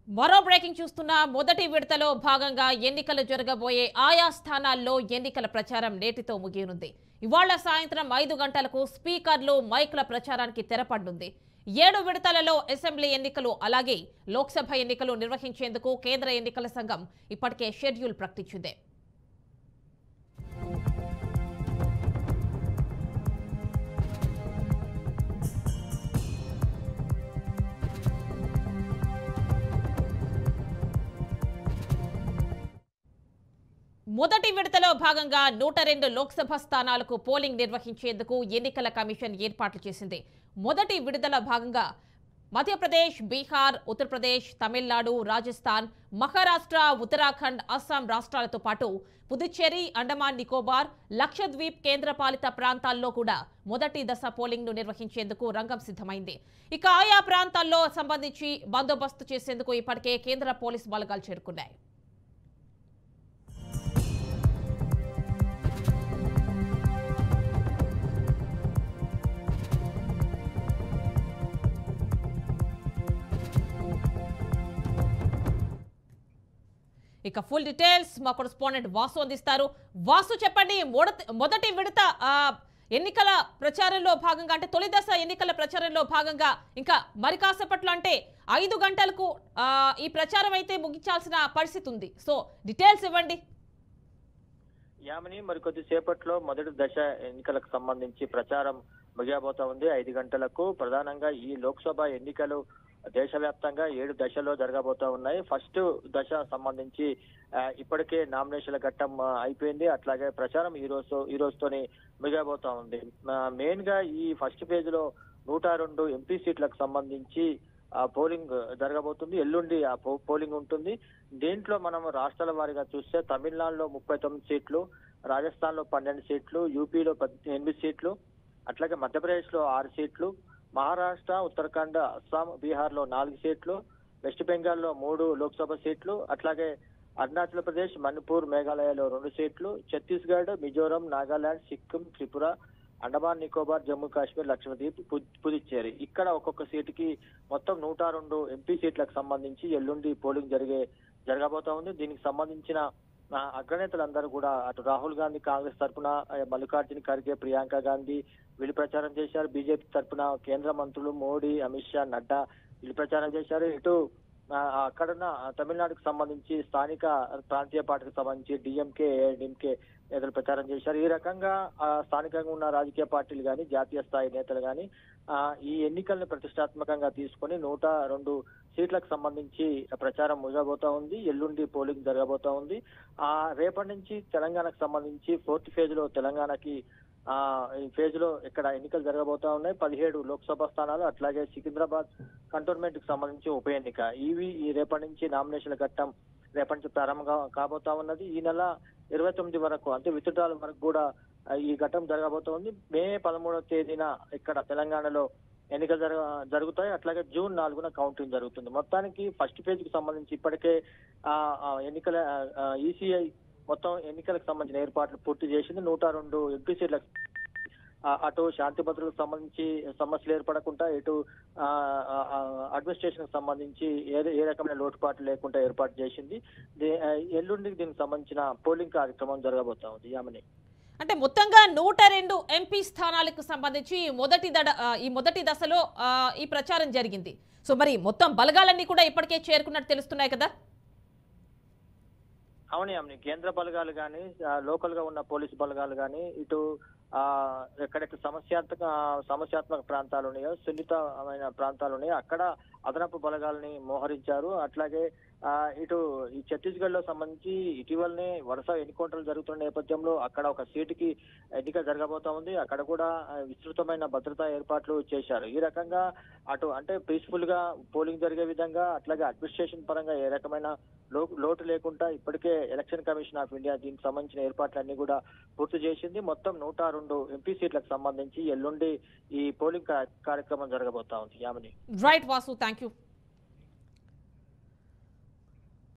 మరో బ్రేకింగ్ చూస్తున్న మొదటి విడతలో భాగంగా ఎన్నికలు జరగబోయే ఆయా స్థానాల్లో ఎన్నికల ప్రచారం నేటితో ముగియనుంది. ఇవాళ సాయంత్రం 5 గంటలకు స్పీకర్లు మైక్ల ప్రచారానికి తెరపడనుంది. 7 విడతలలో అసెంబ్లీ ఎన్నికలు అలాగే లోక్సభ ఎన్నికలు నిర్వహించేందుకు కేంద్ర ఎన్నికల సంఘం ఇప్పటికే షెడ్యూల్ ప్రకటించింది. మొదటి విడతలో భాగంగా 102 లోక్సభ స్థానాలకు పోలింగ్ నిర్వహించేందుకు ఎన్నికల కమిషన్ ఏర్పాట్లు చేసింది. మొదటి విడతల భాగంగా మధ్యప్రదేశ్, బీహార్, ఉత్తరప్రదేశ్, తమిళనాడు, రాజస్థాన్, మహారాష్ట్ర, ఉత్తరాఖండ్, అస్సాం రాష్ట్రాలతో పాటు పుదుచ్చేరి, అండమాన్ నికోబార్, లక్షద్వీప్ కేంద్రపాలిత ప్రాంతాల్లో కూడా మొదటి దశ పోలింగ్ ను నిర్వహించేందుకు రంగం సిద్ధమైంది. ఇక ఆయా ప్రాంతాల్లో సంబంధించి బందోబస్తు చేసేందుకు ఇప్పటికే కేంద్ర పోలీస్ బలగాలు చేరుకున్నాయి. ఇక ఫుల్ డీటెయిల్స్ మా కరెస్పాండెంట్ వాసు అందిస్తారు. వాసు, చెప్పండి, మొదటి విడత ఎన్నికల ప్రచారంలో భాగంగా అంటే తొలి దశ ఎన్నికల ప్రచారంలో భాగంగా ఇంకా మరి కాసేపట్లో అంటే 5 గంటలకు ఈ ప్రచారం అయితే ముగించాల్సిన పరిస్థితి ఉంది. సో డీటెయిల్స్ ఇవ్వండి. యామిని, మరికొద్ది సేపట్లో మొదటి దశ ఎన్నికలకు సంబంధించి ప్రచారం ముగియబోతా ఉంది. 5 గంటలకు ప్రధానంగా ఈ లోక్సభ ఎన్నికలు దేశవ్యాప్తంగా 7 దశల్లో జరగబోతా ఉన్నాయి. ఫస్ట్ దశ సంబంధించి ఇప్పటికే నామినేషన్ల ఘట్టం అయిపోయింది. అట్లాగే ప్రచారం ఈ రోజుతోనే ముగియబోతా ఉంది. మెయిన్ గా ఈ ఫస్ట్ పేజ్ లో 102 ఎంపీ సీట్లకు సంబంధించి పోలింగ్ జరగబోతుంది. ఎల్లుండి ఆ పోలింగ్ ఉంటుంది. దీంట్లో మనం రాష్ట్రాల వారీగా చూస్తే తమిళనాడులో 39 సీట్లు, రాజస్థాన్ లో 12 సీట్లు, యూపీలో 8 సీట్లు, అట్లాగే మధ్యప్రదేశ్ లో 6 సీట్లు, మహారాష్ట్ర, ఉత్తరాఖండ్, అస్సాం, బీహార్ లో 4 సీట్లు, వెస్ట్ బెంగాల్లో 3 లోక్సభ సీట్లు, అట్లాగే అరుణాచల్ ప్రదేశ్, మణిపూర్, మేఘాలయలో 2 సీట్లు, ఛత్తీస్గఢ్, మిజోరం, నాగాలాండ్, సిక్కిం, త్రిపుర, అండమాన్ నికోబార్, జమ్మూ కాశ్మీర్, లక్షద్వీప్, పుదుచ్చేరి ఇక్కడ ఒక్కొక్క సీటుకి మొత్తం 102 ఎంపీ సీట్లకు సంబంధించి ఎల్లుండి పోలింగ్ జరగబోతా ఉంది. దీనికి సంబంధించిన అగ్రనేతలందరూ కూడా అటు రాహుల్ గాంధీ కాంగ్రెస్ తరఫున, మల్లికార్జున ఖర్గే, ప్రియాంక గాంధీ వీళ్ళు ప్రచారం చేశారు. బీజేపీ తరఫున కేంద్ర మంత్రులు మోడీ, అమిత్ షా, నడ్డా వీళ్ళు ప్రచారం చేశారు. ఇటు అక్కడున్న తమిళనాడుకు సంబంధించి స్థానిక ప్రాంతీయ పార్టీకి సంబంధించి డిఎంకే, ఏఐడిఎంకే నేతలు ప్రచారం చేశారు. ఈ రకంగా స్థానికంగా ఉన్న రాజకీయ పార్టీలు కానీ, జాతీయ స్థాయి నేతలు కానీ ఈ ఎన్నికల్ని ప్రతిష్టాత్మకంగా తీసుకొని 102 సీట్లకు సంబంధించి ప్రచారం ముగబోతా ఉంది. ఎల్లుండి పోలింగ్ జరగబోతా ఉంది. రేపటి నుంచి తెలంగాణకు సంబంధించి 4th ఫేజ్ లో తెలంగాణకి ఈ ఫేజ్ లో ఇక్కడ ఎన్నికలు జరగబోతా ఉన్నాయి. 17 లోక్సభ స్థానాలు, అట్లాగే సికింద్రాబాద్ కంటోన్మెంట్ కి సంబంధించి ఉప ఎన్నిక. ఈ రేపటి నుంచి నామినేషన్ల ఘట్టం రేపటి నుంచి ప్రారంభంగా కాబోతా ఉన్నది. ఈ నెల 29 వరకు అంటే విత్డ్రాల వరకు కూడా ఈ ఘట్టం జరగబోతోంది. మే 13వ తేదీన ఇక్కడ తెలంగాణలో ఎన్నికలు జరుగుతాయి. అట్లాగే జూన్ 4న కౌంటింగ్ జరుగుతుంది. మొత్తానికి ఫస్ట్ పేజ్ కి సంబంధించి ఇప్పటికే ఎన్నికల ఈసీఐ మొత్తం ఎన్నికలకు సంబంధించిన ఏర్పాట్లు పూర్తి చేసింది. 102 ఎంపీ సీట్లకు అటు శాంతి భద్రతలకు సంబంధించి సమస్యలు ఏర్పడకుండా, ఇటు అడ్మినిస్ట్రేషన్ కు సంబంధించి ఏ రకమైన లోటుపాట్లు లేకుండా ఏర్పాటు చేసింది. ఎల్లుండికి దీనికి సంబంధించిన పోలింగ్ కార్యక్రమం జరగబోతా ఉంది. యామిని, అంటే మొత్తంగా 102 ఎంపీ స్థానాలకు సంబంధించి ఈ మొదటి దశలో ఈ ప్రచారం జరిగింది. సో మరి మొత్తం బలగాలన్నీ కూడా ఇప్పటికే చేరుకున్నట్టు తెలుస్తున్నాయి కదా? అవును యామిని, కేంద్ర బలగాలు కానీ, లోకల్ గా ఉన్న పోలీసు బలగాలు కానీ, ఇటు ఎక్కడైతే సమస్యాత్మక ప్రాంతాలు ఉన్నాయో, సున్నితమైన ప్రాంతాలు ఉన్నాయో అక్కడ అదనపు బలగాల్ని మోహరించారు. అట్లాగే ఇటు ఈ ఛత్తీస్గఢ్ లో సంబంధించి ఇటీవలనే వరుస ఎన్కౌంటర్లు జరుగుతున్న నేపథ్యంలో అక్కడ ఒక సీటుకి ఎన్నిక జరగబోతా ఉంది. అక్కడ కూడా విస్తృతమైన భద్రతా ఏర్పాట్లు చేశారు. ఈ రకంగా అటు అంటే పీస్ఫుల్ గా పోలింగ్ జరిగే విధంగా, అట్లాగే అడ్మినిస్ట్రేషన్ పరంగా ఏ రకమైన లోటు లేకుండా ఇప్పటికే ఎలక్షన్ కమిషన్ ఆఫ్ ఇండియా దీనికి సంబంధించిన ఏర్పాట్లన్నీ కూడా పూర్తి చేసింది. మొత్తం 102 ఎంపీ సీట్లకు సంబంధించి ఎల్లుండి ఈ పోలింగ్ కార్యక్రమం జరగబోతా ఉంది. Yamini, right Vasu, thank you.